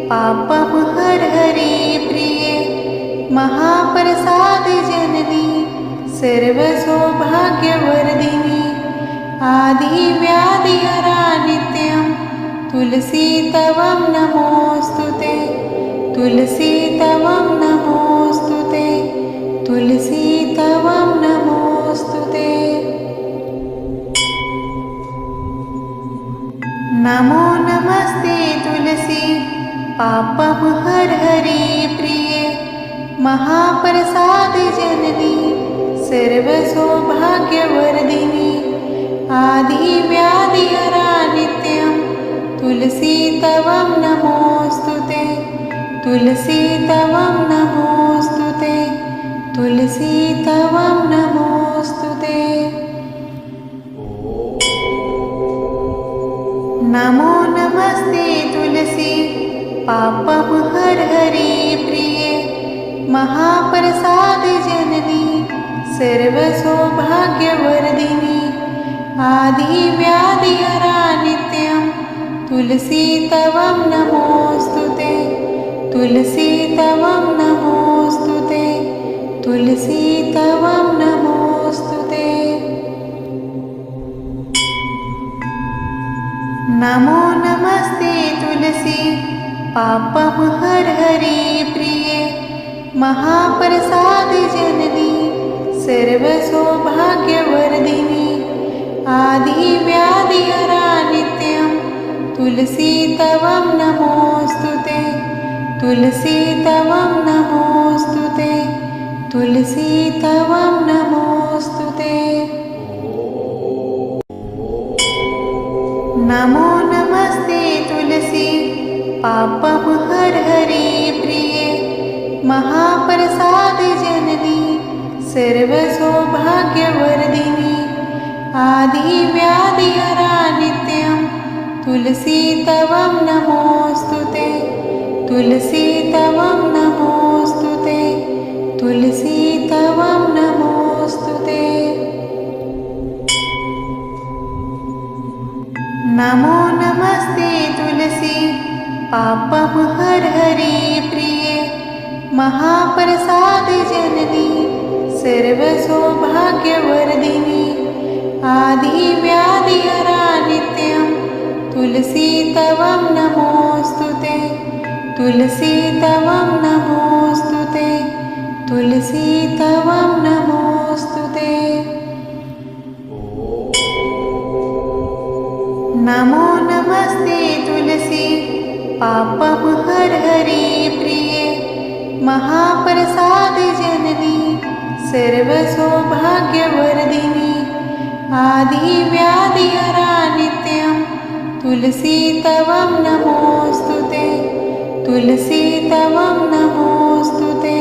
पापम हर हरि प्रिये महाप्रसाद जननी सर्वसौभाग्यवर्धिनी आदिव्याधिहरा नित्यं तुलसी तवं नमोऽस्तुते तुलसी तवं नमोऽस्तुते तुलसी तवं नमोऽस्तुते। नमो नमस्ते तुलसी पापम हर हरि प्रिये महाप्रसाद जननी सर्वसौभाग्यवर्धिनी आदिव्याधिहरा नित्यं तुलसी तवं नमोऽस्तुते तुलसी तवं नमोऽस्तुते तुलसी तवं नमोऽस्तुते। नमो नमस्ते तुलसी पापम हर हरि प्रिये महाप्रसाद जननी सर्वसौभाग्यवर्धिनी आदिव्याधिहरा नित्यं तुलसी तवं नमोऽस्तुते तुलसी तवं नमोऽस्तुते तुलसी तवं नमोऽस्तुते। नमो नमस्ते तुलसी पापम हर हरि प्रिये महाप्रसाद जननी सर्वसौभाग्यवर्धिनी आदिव्याधिहरा नित्यं तुलसी तवं नमोऽस्तुते तुलसी तवं नमोऽस्तुते तुलसी तवं नमोऽस्तुते। नमो नमस्ते तुलसी पापम हर हरि प्रिये महाप्रसाद जननी सर्वसौभाग्यवर्धिनी आदिव्याधिहरा नित्यं तुलसी तवं नमोऽस्तुते तुलसी तवं नमोऽस्तुते तुलसी तवं नमोऽस्तुते। नमो नमस्ते तुलसी पापम हर हरि प्रिये महाप्रसाद जननी सर्वसौभाग्यवर्धिनी आदिव्याधिहरा नित्यं तुलसी तवं नमोऽस्तुते तुलसी तवं नमोऽस्तुते तुलसी तवं नमोऽस्तुते। नमो नमस्ते तुलसी पापम हर हरि प्रिये महाप्रसाद जननी सर्वसौभाग्यवर्धिनी आदिव्याधिहरा नित्यं तुलसी तवं नमोऽस्तुते तुलसी तवं नमोऽस्तुते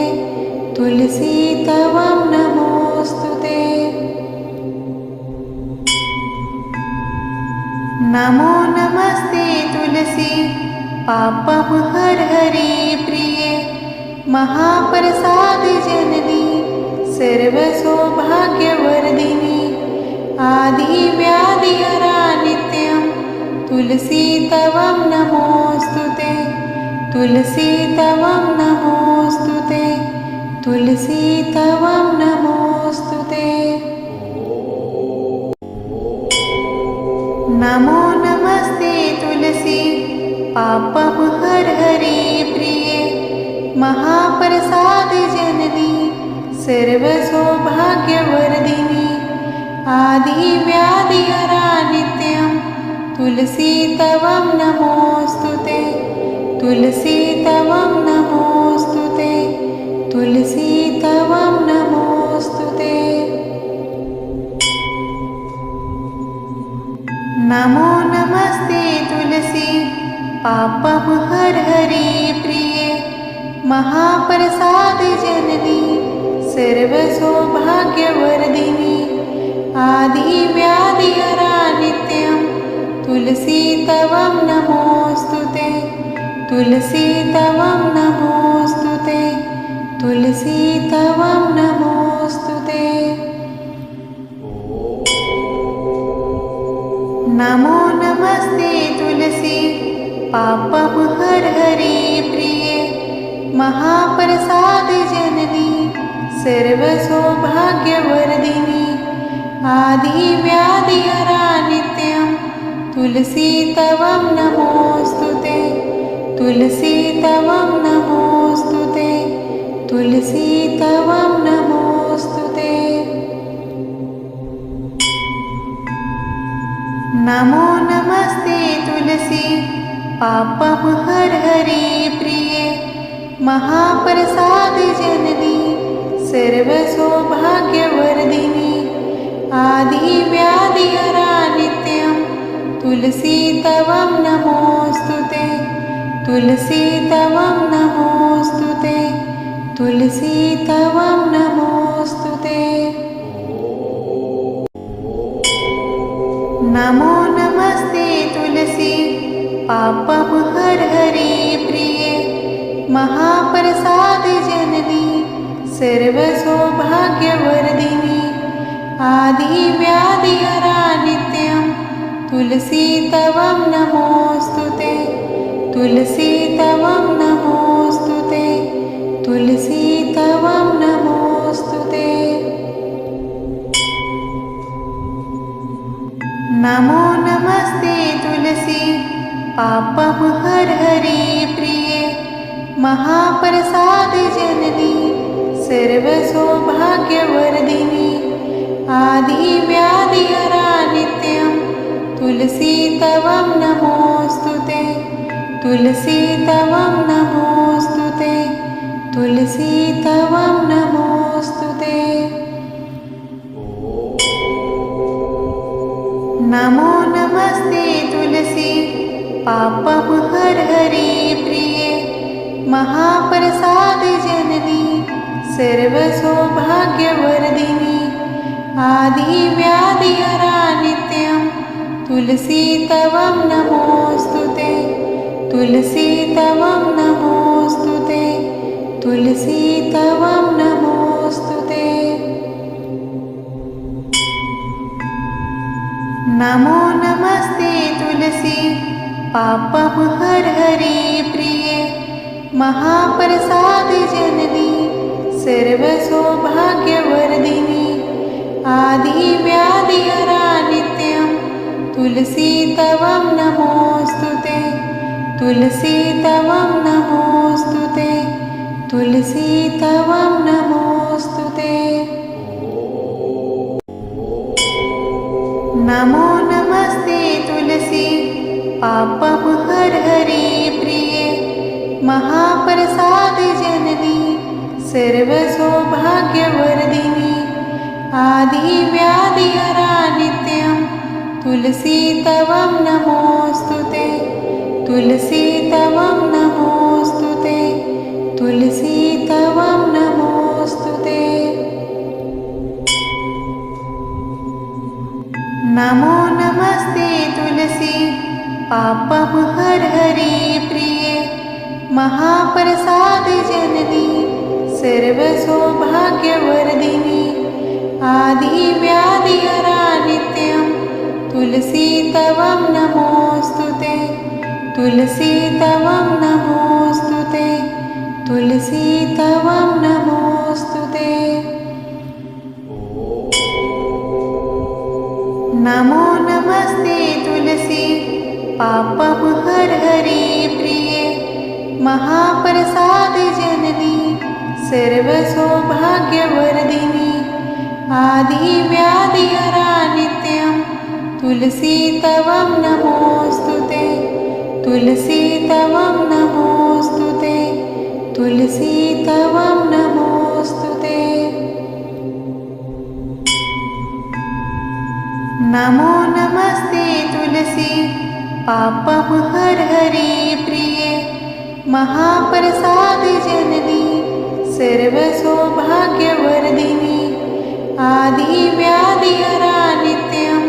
तुलसी तवं नमोऽस्तुते। नमो नमस्ते तुलसी पापम हर हरि प्रिये महाप्रसाद जननी सर्वसौभाग्यवर्धिनी आदिव्याधिहरा नित्यं तुलसी तवं नमोऽस्तुते तुलसी तवं नमोऽस्तुते तुलसी तवं नमोऽस्तुते। नमो नमस्ते तुलसी पापम हर हरि प्रिये महाप्रसाद जननी सर्वसौभाग्यवर्धिनी आदिव्याधिहरा नित्यं तुलसी तवं नमोऽस्तुते तुलसी तवं नमोऽस्तुते तुलसी तवं नमोऽस्तुते। नमो नमस्ते तुलसी पापम हर हरि प्रिये महाप्रसाद जननी सर्वसौभाग्यवर्धिनी आदिव्याधिहरा नित्यं तुलसी तवं नमोऽस्तुते तुलसी तवं नमोऽस्तुते तुलसी तवं नमोऽस्तुते। नमो नमस्ते तुलसी पापं हरहरि प्रिये महाप्रसाद जननी सर्वसौभाग्यवर्धिनी आदिव्याधिहरा नित्यं तुलसी तवं नमोऽस्तुते तुलसी तवं नमोऽस्तुते तुलसी तवं नमोऽस्तुते। नमो नमस्ते तुलसी पापं हरहरि प्रिये महाप्रसाद जननी सर्वसौभाग्यवर्धिनी आदिव्याधिहरा नित्यं तुलसी तवं नमोऽस्तुते तुलसी तवं नमोऽस्तुते तुलसी तवं नमोऽस्तुते। नमो नमस्ते तुलसी पापं हरहरि प्रिये महाप्रसाद जननी सर्वसौभाग्यवर्धिनी आदिव्याधिहरा नित्यं तुलसी तवं नमोऽस्तुते तुलसी तवं नमोऽस्तुते तुलसी तवं नमोऽस्तुते। नमो नमस्ते तुलसी पापं हरहरि प्रिये महाप्रसाद जननी सर्वसौभाग्यवर्धिनी आदिव्याधिहरा नित्यं तुलसी तवं नमोऽस्तुते तुलसी तवं नमोऽस्तुते तुलसी तवं नमोऽस्तुते। नमो नमस्ते तुलसी पापं हरहरि प्रिये महाप्रसाद जननी सर्वसौभाग्यवर्धिनी आदिव्याधिहरा नित्यं तुलसी तवं नमोऽस्तुते तुलसी तवं नमोऽस्तुते तुलसी तवं नमोऽस्तुते। नमो नमस्ते तुलसी पापं हरहरि प्रिये महाप्रसाद जननी सर्वसौभाग्यवर्धिनी आदिव्याधिहरा नित्यं तुलसी तवं नमोऽस्तुते तुलसी तवं नमोऽस्तुते तुलसी तवं नमोऽस्तुते। नमो नमस्ते तुलसी पापं हरहरि प्रिये महाप्रसाद जननी सर्वसौभाग्यवर्धिनी आदिव्याधिहरा नित्यं तुलसी तवं नमोऽस्तुते तुलसी तवं नमोऽस्तुते तुलसी तवं नमोऽस्तुते। नमो नमस्ते तुलसी पापं हरहरि प्रिये महाप्रसाद जननी सर्वसौभाग्यवर्धिनी आदिव्याधिहरा नित्यं तुलसी तवं नमोऽस्तुते तुलसी तवं नमोऽस्तुते तुलसी तवं नमोऽस्तुते। नमो नमस्ते तुलसी पापं हरहरि प्रिये महाप्रसाद जननी सर्वसौभाग्यवर्धिनी आदिव्याधिहरा नित्यं तुलसी तवं नमोऽस्तुते तुलसी तवं नमोऽस्तुते तुलसी तवं नमोऽस्तुते। नमो नमस्ते तुलसी पापं हरहरि प्रिये महाप्रसाद जननी सर्वसौभाग्यवर्धिनी आदिव्याधिहरा नित्यं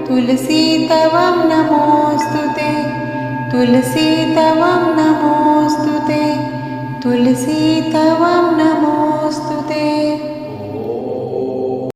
तुलसी तवं नमोऽस्तुते तुलसी तवं नमोऽस्तुते तुलसी तवं